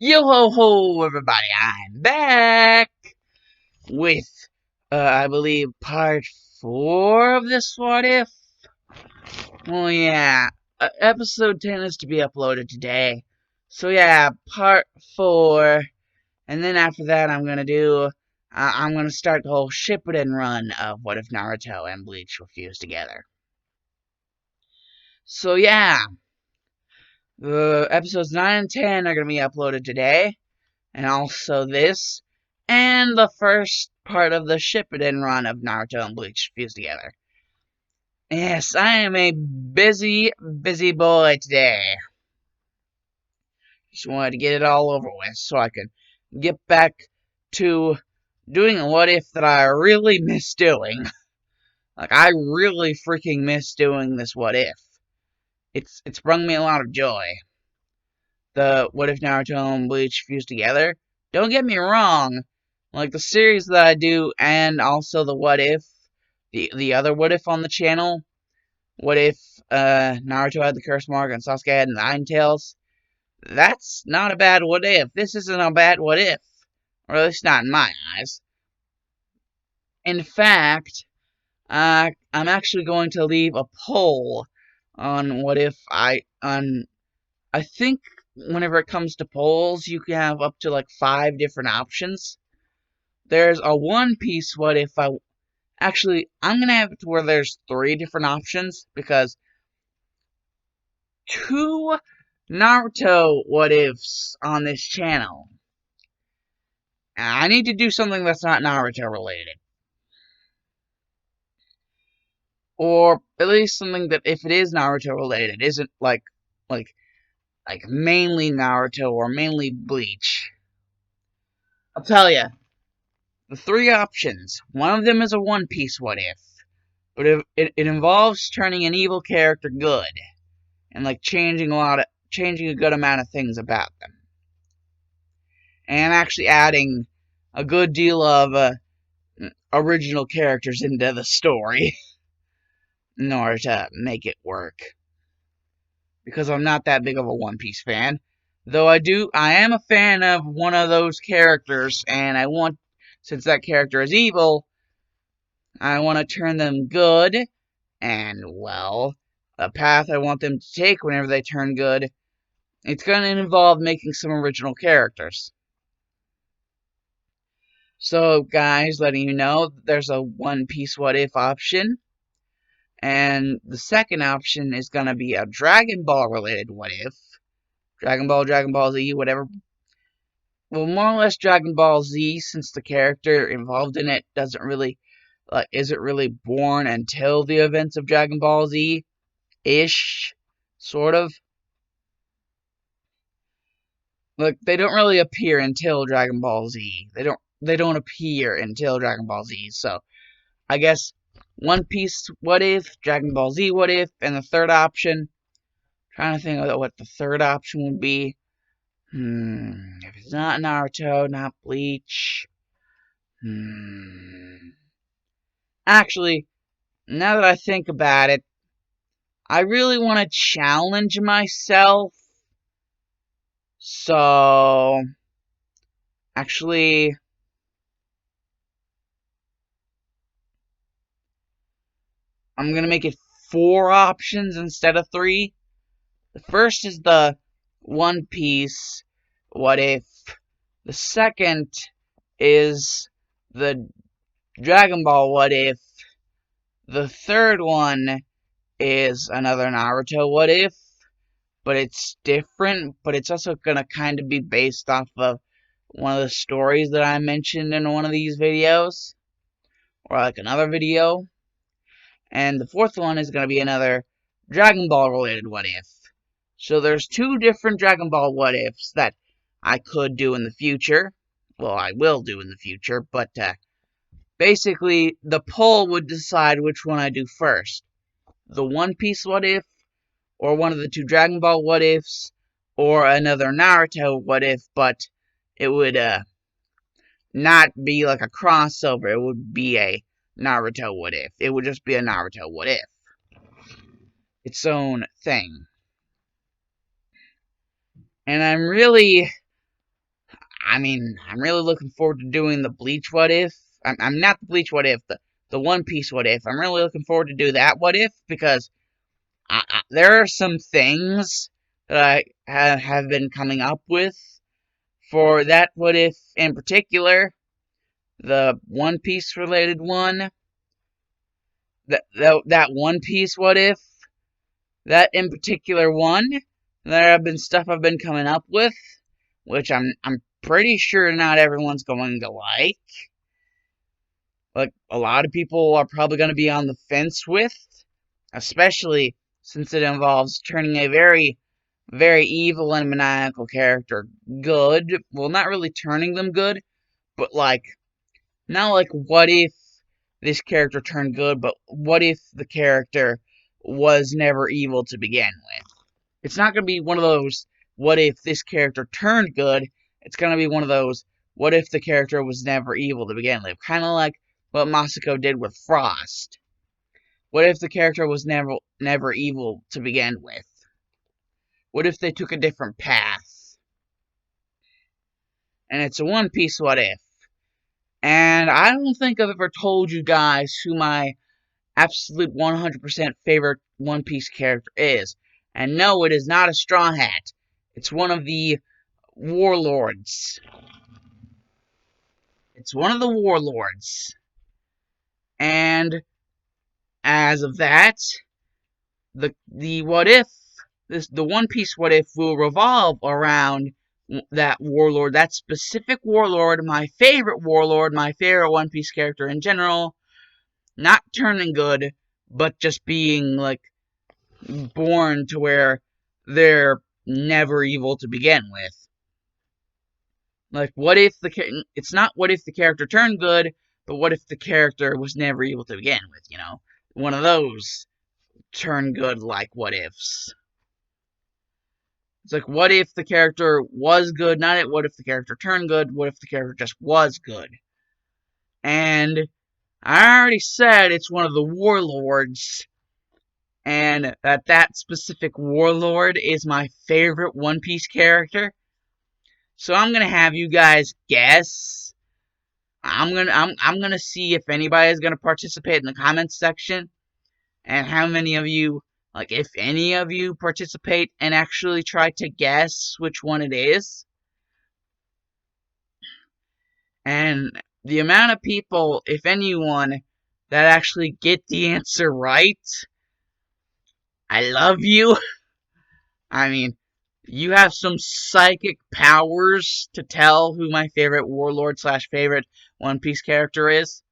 Yo ho ho, everybody! I'm back with, I believe, part 4 of this What If. Well, yeah, episode 10 is to be uploaded today. So, yeah, part 4. And then after that, I'm gonna start the whole Shippuden run of What If Naruto and Bleach were fused together. So, yeah, the episodes 9 and 10 are gonna be uploaded today. And also this, and the first part of the Shippuden run of Naruto and Bleach fused together. Yes, I am a busy, busy boy today. Just wanted to get it all over with so I could get back to doing a what if that I really miss doing. Like, I really freaking miss doing this what if. It's brought me a lot of joy. The what if Naruto and Bleach fused together. Don't get me wrong, like the series that I do, and also the what if, the other what if on the channel. What if Naruto had the curse mark and Sasuke had nine tails? That's not a bad what if. This isn't a bad what if, or at least not in my eyes. In fact, I'm actually going to leave a poll on what if I think whenever it comes to polls, you can have up to like 5 different options. There's a One Piece what if I'm gonna have it to where there's 3 different options because 2 Naruto what ifs on this channel. I need to do something that's not Naruto related. Or at least something that if it is Naruto related isn't like mainly Naruto or mainly Bleach. I'll tell you, the 3 options. One of them is a One Piece what if. But it involves turning an evil character good. And like changing a good amount of things about them. And actually adding a good deal of original characters into the story. In order to make it work. Because I'm not that big of a One Piece fan. Though I am a fan of one of those characters, and since that character is evil, I want to turn them good, and, well, the path I want them to take whenever they turn good, it's going to involve making some original characters. So, guys, letting you know, there's a One Piece what if option, and the second option is going to be a Dragon Ball related what if. Dragon Ball Z, whatever. Well, more or less Dragon Ball Z, since the character involved in it isn't really born until the events of Dragon Ball Z ish, sort of. Look, they don't really appear until Dragon Ball Z. They don't appear until Dragon Ball Z. So I guess One Piece what if, Dragon Ball Z what if, and the third option. Trying to think of what the third option would be. If it's not Naruto, not Bleach. Actually, now that I think about it, I really want to challenge myself. So, actually, I'm going to make it 4 options instead of 3. The first is the One Piece what if. The second is the Dragon Ball what if. The third one is another Naruto what if, but it's different, but it's also going to kind of be based off of one of the stories that I mentioned in one of these videos, or like another video. And the fourth one is going to be another Dragon Ball related what if. So there's 2 different Dragon Ball what ifs that I could do in the future. Well, I will do in the future, but basically the poll would decide which one I do first. The One Piece what if, or one of the 2 Dragon Ball what ifs, or another Naruto what if, but it would not be like a crossover. It would be a Naruto what if. It would just be a Naruto what if. Its own thing. And I'm really I mean, I'm really looking forward to doing the Bleach What If. I'm not the Bleach What If, the One Piece What If. I'm really looking forward to do that What If because there are some things that I have been coming up with for that What If in particular. The One Piece related one. That One Piece What If. That in particular one. There have been stuff I've been coming up with, which I'm pretty sure not everyone's going to like. Like, a lot of people are probably going to be on the fence with, especially since it involves turning a very, very evil and maniacal character good. Well, not really turning them good, but like, not like what if this character turned good, but what if the character was never evil to begin with? It's not going to be one of those, what if this character turned good? It's going to be one of those, what if the character was never evil to begin with? Kind of like what Masako did with Frost. What if the character was never evil to begin with? What if they took a different path? And it's a One Piece what if. And I don't think I've ever told you guys who my absolute 100% favorite One Piece character is. And no, it is not a Straw Hat. It's one of the warlords. It's one of the warlords. And as of that, the what if the One Piece what if will revolve around that warlord, that specific warlord, my favorite warlord, my favorite One Piece character in general, not turning good, but just being like born to where they're never evil to begin with. Like, what if it's not what if the character turned good, but what if the character was never evil to begin with, you know? One of those turn good like what ifs. It's like, what if the character was good? Not it, what if the character turned good? What if the character just was good? And I already said it's one of the warlords, and that specific warlord is my favorite One Piece character. So I'm gonna have you guys guess. I'm gonna see if anybody is gonna participate in the comments section, and how many of you, like, if any of you participate and actually try to guess which one it is. And the amount of people, if anyone, that actually get the answer right, I love you. I mean, you have some psychic powers to tell who my favorite warlord slash favorite One Piece character is.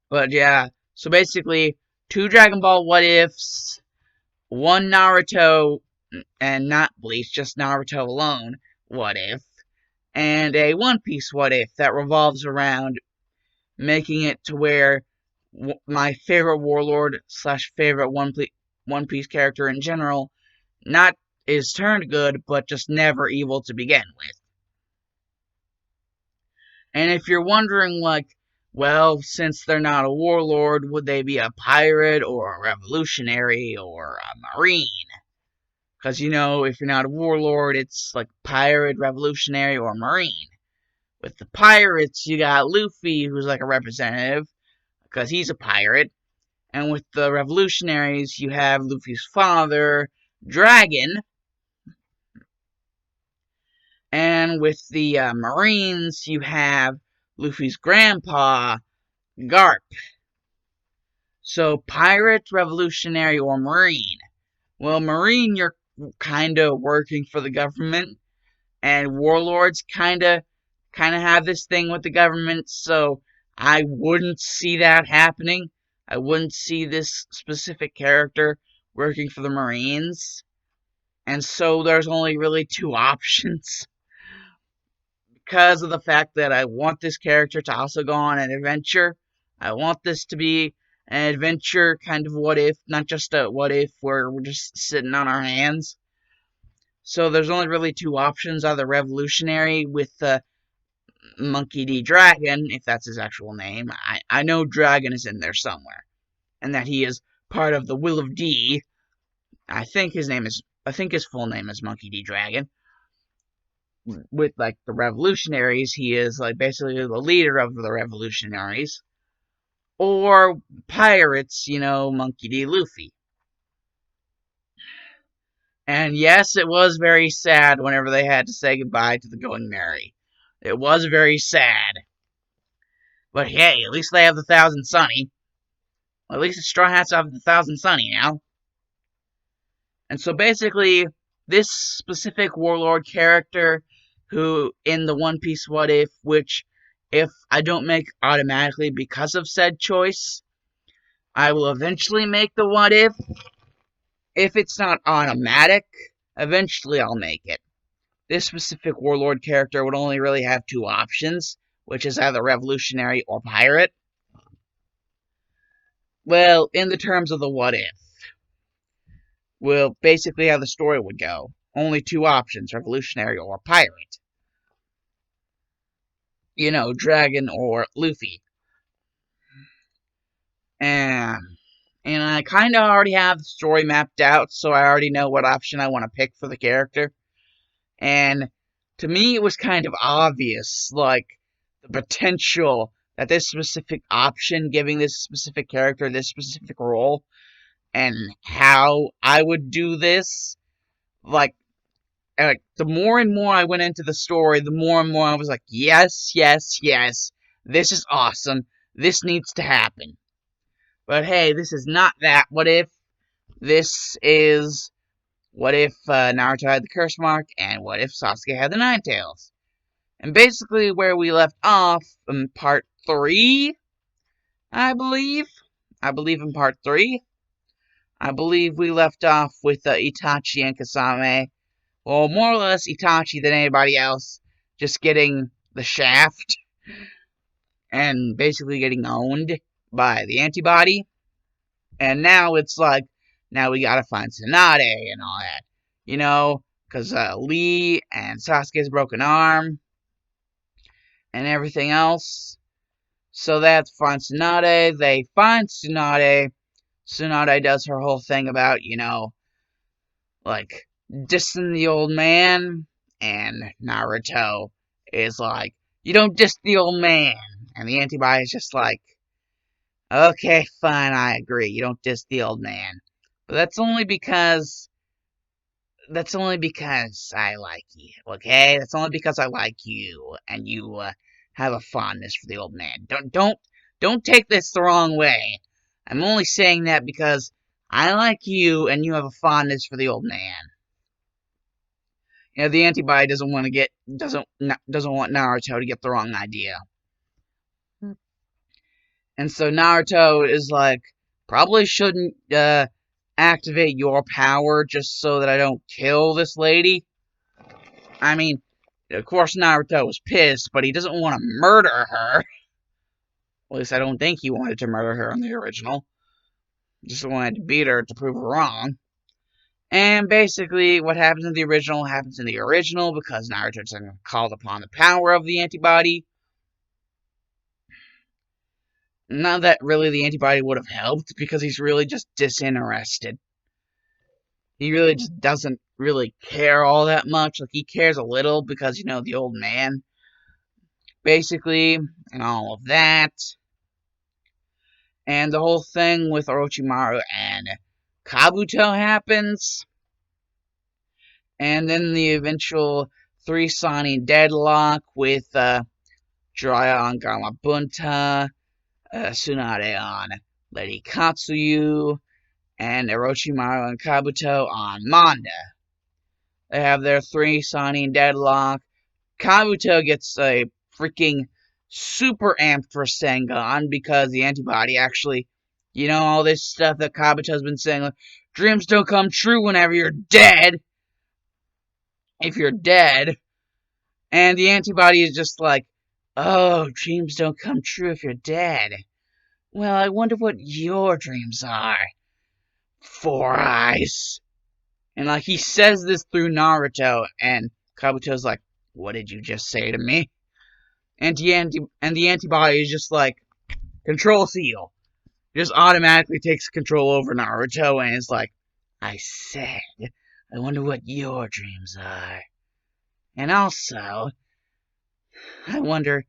But yeah, so basically, 2 Dragon Ball what ifs, 1 Naruto, and not Bleach, just Naruto alone what if, and a One Piece what if that revolves around making it to where my favorite warlord slash favorite One Piece character in general not is turned good, but just never evil to begin with. And if you're wondering, like, well, since they're not a warlord, would they be a pirate or a revolutionary or a marine? Because, you know, if you're not a warlord, it's like pirate, revolutionary, or marine. With the pirates, you got Luffy, who's like a representative, because he's a pirate. And with the revolutionaries, you have Luffy's father, Dragon. And with the Marines, you have Luffy's grandpa, Garp. So, pirate, revolutionary, or marine. Well, marine, you're kind of working for the government, and warlords kind of have this thing with the government, so I wouldn't see that happening. I wouldn't see this specific character working for the Marines. And so there's only really 2 options. Because of the fact that I want this character to also go on an adventure. I want this to be an adventure kind of what if, not just a what if where we're just sitting on our hands. So there's only really 2 options, either revolutionary with Monkey D. Dragon, if that's his actual name. I know Dragon is in there somewhere, and that he is part of the Will of D. I think his full name is Monkey D. Dragon. with like the revolutionaries, he is like basically the leader of the revolutionaries, or pirates, Monkey D. Luffy. And yes, it was very sad whenever they had to say goodbye to the Going Merry. It was very sad. But hey, at least they have the Thousand Sunny. Well, at least the Straw Hats have the Thousand Sunny now. And so basically, this specific warlord character, who in the One Piece What If, which if I don't make automatically because of said choice, I will eventually make the What If. If it's not automatic, eventually I'll make it. This specific warlord character would only really have two options, which is either revolutionary or pirate. Well, in the terms of the What If, well, basically how the story would go. Only two options, revolutionary or pirate. Dragon or Luffy. And I kind of already have the story mapped out, so I already know what option I want to pick for the character. And to me, it was kind of obvious, like, the potential that this specific option, giving this specific character this specific role, and how I would do this, like, the more and more I went into the story, the more and more I was like, yes, yes, yes, this is awesome, this needs to happen. But hey, this is not that. What if? This is what if Naruto had the curse mark, and what if Sasuke had the Nine Tails? And basically where we left off in part 3, I believe. I believe in part 3. I believe we left off with Itachi and Kasame. Well, more or less Itachi than anybody else, just getting the shaft and basically getting owned by the antibody. And now it's like, now we gotta find Sunade and all that. Because Lee and Sasuke's broken arm and everything else. So they have to find Sunade. They find Sunade. Sunade does her whole thing about, like, dissing the old man. And Naruto is like, you don't diss the old man. And the antibody is just like, okay, fine, I agree. You don't diss the old man. But that's only because I like you, okay? That's only because I like you, and you have a fondness for the old man. Don't take this the wrong way. I'm only saying that because I like you, and you have a fondness for the old man. The antibody doesn't want Naruto to get the wrong idea. And so Naruto is like, probably shouldn't activate your power just so that I don't kill this lady. I mean, of course Naruto was pissed, but he doesn't want to murder her. At least I don't think he wanted to murder her in the original. Just wanted to beat her to prove her wrong. And basically, what happens in the original happens in the original because Naruto called upon the power of the antibody. Not that really the antibody would have helped, because he's really just disinterested. He really just doesn't really care all that much. Like, he cares a little because, the old man, basically, and all of that. And the whole thing with Orochimaru and Kabuto happens. And then the eventual 3 Sannin deadlock with Jiraiya on Gamabunta, Tsunade on Lady Katsuyu, and Orochimaru and Kabuto on Manda. They have their 3 Sannin deadlock. Kabuto gets a freaking super amped for Sengon because the antibody actually, all this stuff that Kabuto's been saying, like, dreams don't come true whenever you're dead. If you're dead. And the antibody is just like, oh, dreams don't come true if you're dead. Well, I wonder what your dreams are. 4 eyes. And like, he says this through Naruto, and Kabuto's like, what did you just say to me? And the antibody is just like, control seal. Just automatically takes control over Naruto and is like, I said, I wonder what your dreams are. And also, I wonder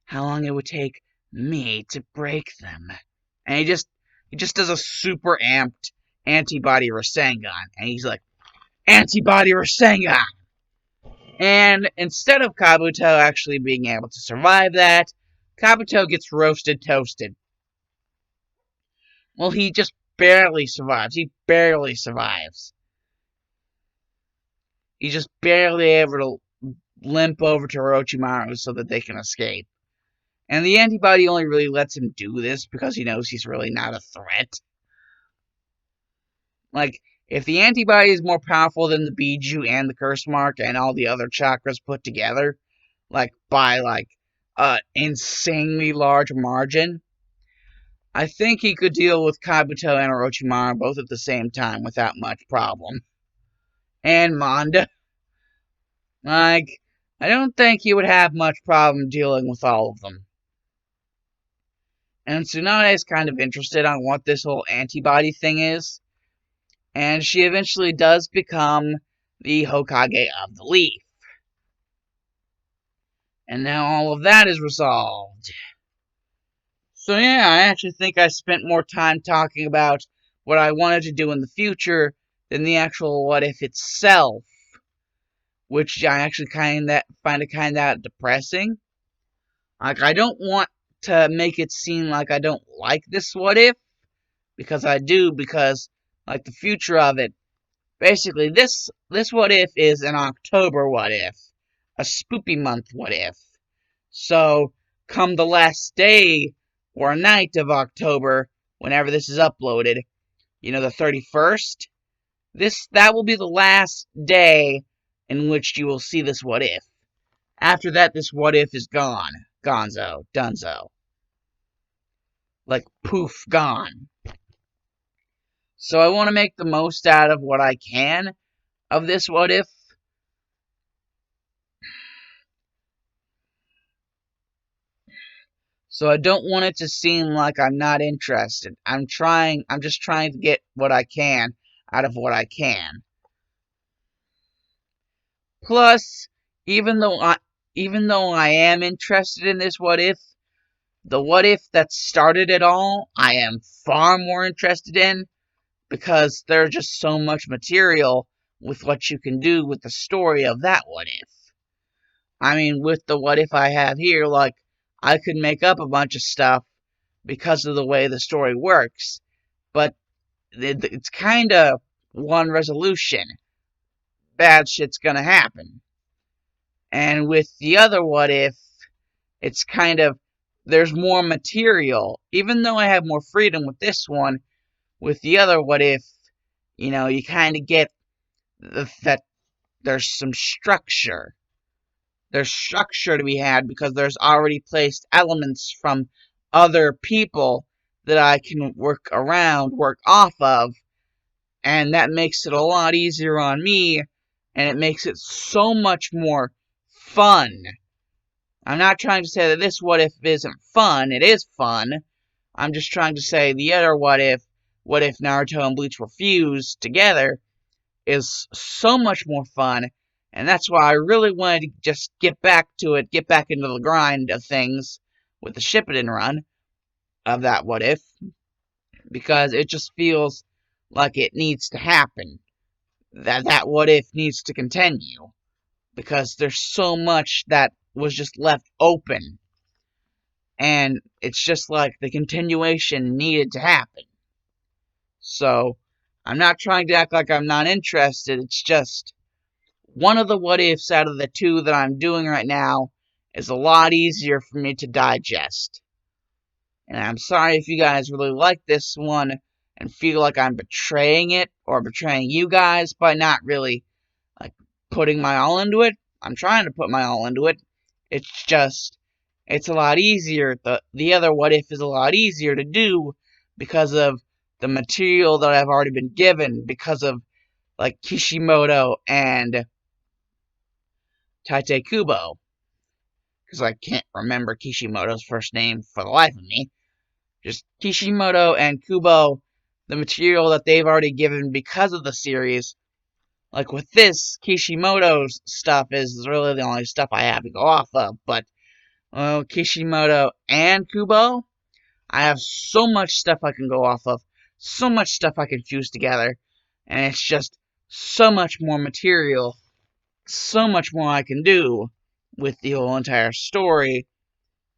how long it would take me to break them. And he just does a super amped antibody Rasengan, and he's like, antibody Rasengan! And instead of Kabuto actually being able to survive that, Kabuto gets roasted toasted. Well, he just barely survives. He barely survives. He's just barely able to limp over to Orochimaru so that they can escape. And the antibody only really lets him do this because he knows he's really not a threat. Like, if the antibody is more powerful than the Biju and the Curse Mark and all the other chakras put together, by insanely large margin, I think he could deal with Kabuto and Orochimaru both at the same time without much problem. And Manda. Like, I don't think he would have much problem dealing with all of them. And Tsunade is kind of interested on what this whole antibody thing is. And she eventually does become the Hokage of the Leaf. And now all of that is resolved. So yeah, I actually think I spent more time talking about what I wanted to do in the future than the actual what if itself, which I actually find it kind of depressing. Like, I don't want to make it seem like I don't like this what if, because I do, because like the future of it. Basically, this what if is an October what if, a spoopy month what if. So, come the last day or night of October, whenever this is uploaded, the 31st, that will be the last day in which you will see this what if. After that, this what if is gone. Gonzo. Dunzo. Like, poof, gone. So I want to make the most out of what I can of this what if. So I don't want it to seem like I'm not interested. I'm just trying to get what I can out of what I can. Plus, even though I am interested in this what if, the what if that started it all, I am far more interested in, because there's just so much material with what you can do with the story of that what if. I mean, with the what if I have here, like, I could make up a bunch of stuff because of the way the story works, but it's kind of one resolution. Bad shit's gonna happen. And with the other what if, it's kind of, there's more material. Even though I have more freedom with this one, with the other what if, you kind of get that there's some structure. There's structure to be had because there's already placed elements from other people that I can work off of, and that makes it a lot easier on me, and it makes it so much more fun. I'm not trying to say that this what if isn't fun. It is fun. I'm just trying to say the other what if Naruto and Bleach were fused together, is so much more fun, and that's why I really wanted to just get back to it, get back into the grind of things with the Shippuden run of that what if, because it just feels like it needs to happen. That what if needs to continue, because there's so much that was just left open, and it's just like the continuation needed to happen. So, I'm not trying to act like I'm not interested, it's just one of the what ifs out of the two that I'm doing right now is a lot easier for me to digest. And I'm sorry if you guys really like this one and feel like I'm betraying it or betraying you guys by not really like putting my all into it. I'm trying to put my all into it. It's just, it's a lot easier. The other what if is a lot easier to do because of the material that I've already been given, because of like Kishimoto and Tite Kubo, because I can't remember Kishimoto's first name for the life of me. Just Kishimoto and Kubo, the material that they've already given because of the series, Like with this, Kishimoto's stuff is really the only stuff I have to go off of, but Kishimoto and Kubo, I have so much stuff I can go off of, so much stuff I can fuse together, and it's just so much more material, so much more I can do with the whole entire story,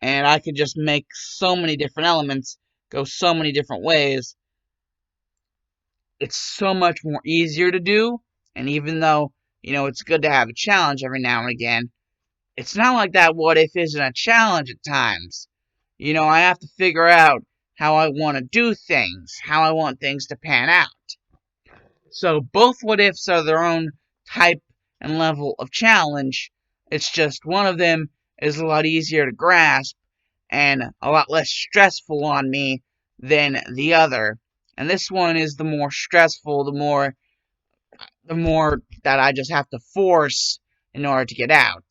and I could just make so many different elements go so many different ways. It's so much more easier to do, and even though, it's good to have a challenge every now and again, it's not like that what if isn't a challenge at times. I have to figure out how I want to do things, how I want things to pan out. So both what ifs are their own type and level of challenge. It's just one of them is a lot easier to grasp and a lot less stressful on me than the other. And this one is the more stressful, the more that I just have to force in order to get out.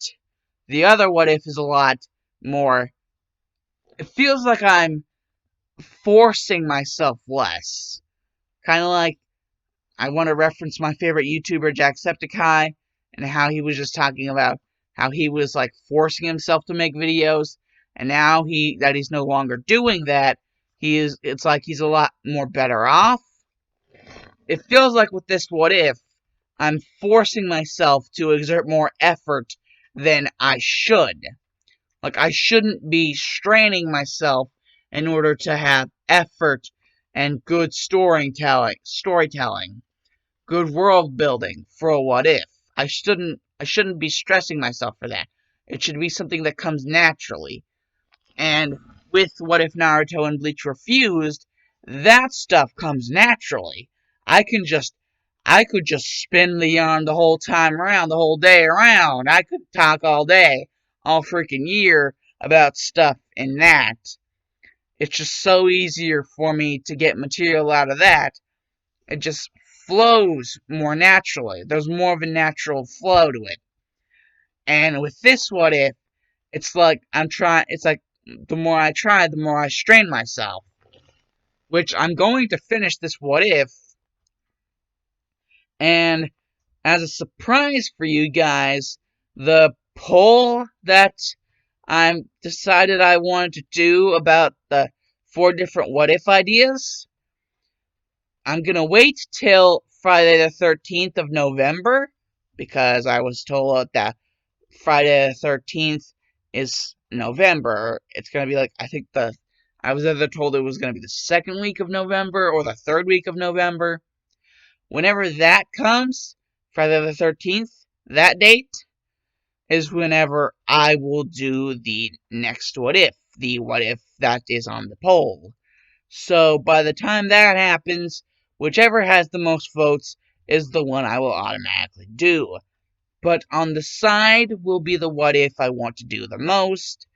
The other what if is a lot more, it feels like I'm forcing myself less. Kind of like I want to reference my favorite YouTuber, Jacksepticeye, and how he was just talking about how he was like forcing himself to make videos, and now he's no longer doing that, it's like he's a lot more better off. It feels like with this what if, I'm forcing myself to exert more effort than I should. Like, I shouldn't be straining myself in order to have effort and good storytelling, good world building for a what if. I shouldn't be stressing myself for that. It should be something that comes naturally. And with What If Naruto and Bleach Refused, that stuff comes naturally. I can just I could just spin the yarn the whole time around, the whole day around. I could talk all day, all freaking year about stuff in that. It's just so easier for me to get material out of that. It just flows more naturally. There's more of a natural flow to it. And with this what if, it's like the more I try, the more I strain myself. Which I'm going to finish this what if, and as a surprise for you guys, the poll that I decided I wanted to do about the 4 different what if ideas, I'm gonna wait till Friday the 13th of November, because I was told that Friday the 13th is November. It's gonna be like, I was either told it was gonna be the second week of November or the third week of November. Whenever that comes, Friday the 13th, that date is whenever I will do the next the what if that is on the poll. So by the time that happens, whichever has the most votes is the one I will automatically do. But on the side will be the what if I want to do the most,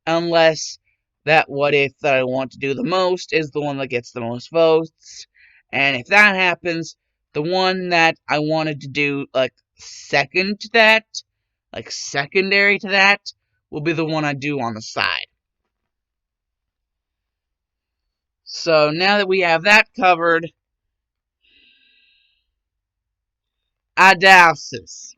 unless that what if that I want to do the most is the one that gets the most votes. And if that happens, the one that I wanted to do second to that, like secondary to that, will be the one I do on the side. So now that we have that covered, adausis.